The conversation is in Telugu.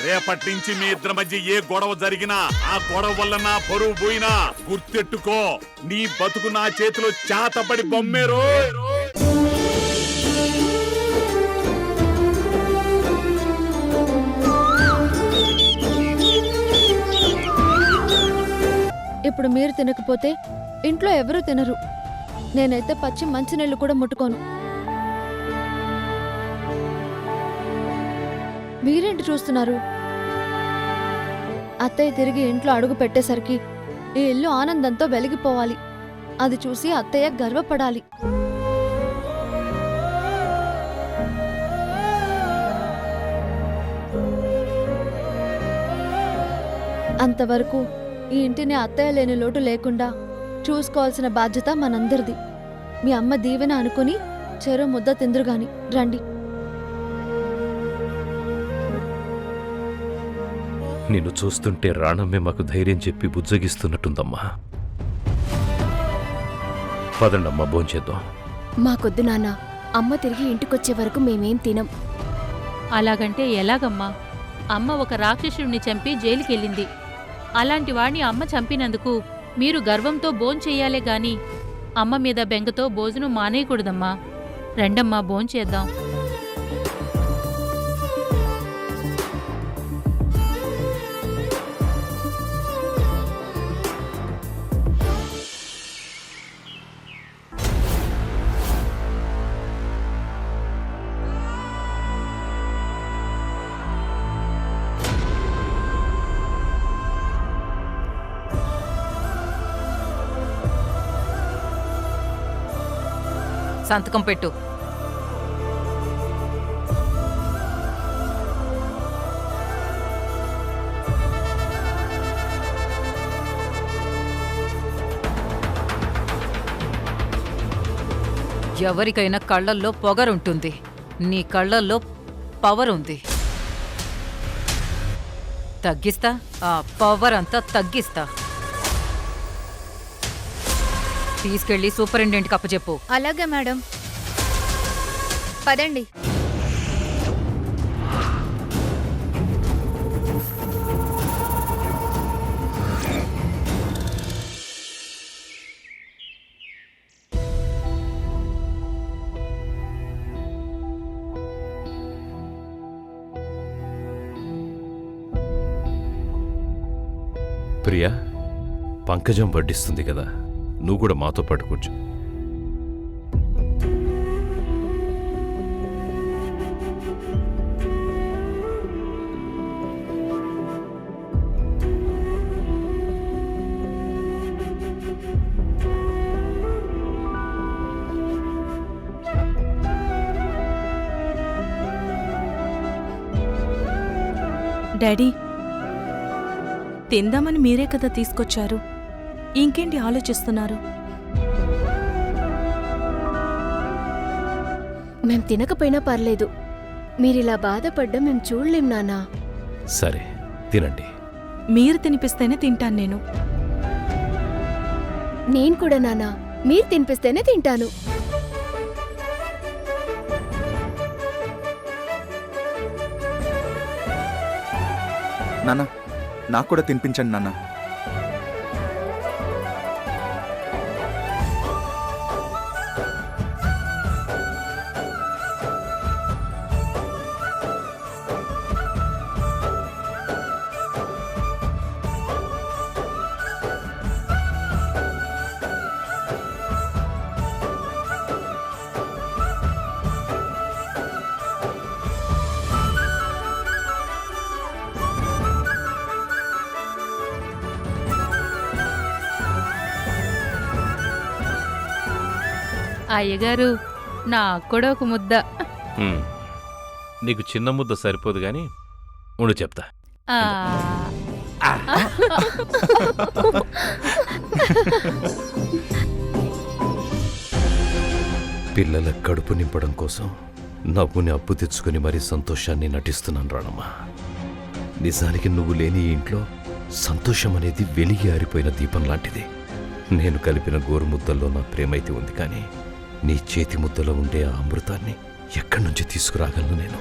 రేపటి నుంచి మీ ఇద్దరి మధ్య ఏ గొడవ జరిగినా ఆ గొడవ వల్ల నా పరువు పోయినా గుర్తెట్టుకో, నీ బతుకు నా చేతిలో చాతపడి బొమ్మేరో. ఇప్పుడు మీరు తినకపోతే ఇంట్లో ఎవరూ తినరు. నేనైతే పచ్చి మంచినీళ్ళు కూడా ముట్టుకోను. మీరేంటి చూస్తున్నారు? అత్తయ్య తిరిగి ఇంట్లో అడుగు పెట్టేసరికి ఈ ఇల్లు ఆనందంతో వెలిగిపోవాలి. అది చూసి అత్తయ్య గర్వపడాలి. అంతవరకు ఈ ఇంటిని అత్తయ్య లేని లోటు లేకుండా చూసుకోవాల్సిన బాధ్యత మనందరిది. మీ అమ్మ దీవెన అనుకుని చెరో ముద్ద తిందురుగాని రండి. నిన్ను చూస్తుంటే రాణమ్మే మాకు ధైర్యం చెప్పి బుజ్జగిస్తున్నట్టుందమ్మా. పదండమ్మా, భోంచేద్దాం. మాకొద్దు నాన్న, అమ్మ తిరిగి ఇంటికొచ్చే వరకు మేమేం తినం. అలాగంటే ఎలాగమ్మా? అమ్మ ఒక రాక్షసుడిని చంపి జైలుకెళ్ళింది. అలాంటి వాణ్ణి అమ్మ చంపినందుకు మీరు గర్వంతో భోంచెయ్యాలే గాని అమ్మ మీద బెంగతో భోజనం మానేయకూడదమ్మా. రండమ్మా, భోంచేద్దాం. సంతకం పెట్టు. ఎవరికైనా కళ్ళల్లో పొగరుంటుంది, నీ కళ్ళల్లో పవర్ ఉంది. తగ్గిస్తా, ఆ పవర్ అంతా తగ్గిస్తా. తీసుకెళ్లి సూపరింటెండెంట్కి అప్పచెప్పు. అలాగే మేడం. పదండి. ప్రియా, పంకజం వడ్డిస్తుంది కదా, నువ్వు కూడా మాతో పాటు కూర్చో. డాడీ, తిందామని మీరే కదా తీసుకొచ్చారు, ఇంకేంటి ఆలోచిస్తున్నారు? మేం తినకపోయినా పర్లేదు, మీరిలా బాధపడ్డా మేం చూడలేం నాన్నా. సరే, తినండి. మీరు తినిపిస్తేనే తింటాను నేను. నేను కూడా నాన్నా, మీరు తినిపిస్తేనే తింటాను. నాన్న, నాకు కూడా తినిపించండి నాన్న. అయ్యగారు, నాకు కూడా ఒక ముద్ద. నీకు చిన్న ముద్ద సరిపోదు గాని ఉండు చెప్తా. పిల్లల కడుపు నింపడం కోసం నవ్వుని అప్పు తెచ్చుకుని మరీ సంతోషాన్ని నటిస్తున్నాను రాణమ్మ. నిజానికి నువ్వు లేని ఈ ఇంట్లో సంతోషం అనేది వెలిగి ఆరిపోయిన దీపం లాంటిది. నేను కలిపిన గోరు ముద్దల్లో నా ప్రేమైతే ఉంది, కానీ నీ చేతి ముద్దలో ఉండే ఆ అమృతాన్ని ఎక్కడి నుంచి తీసుకురాగలను నేను?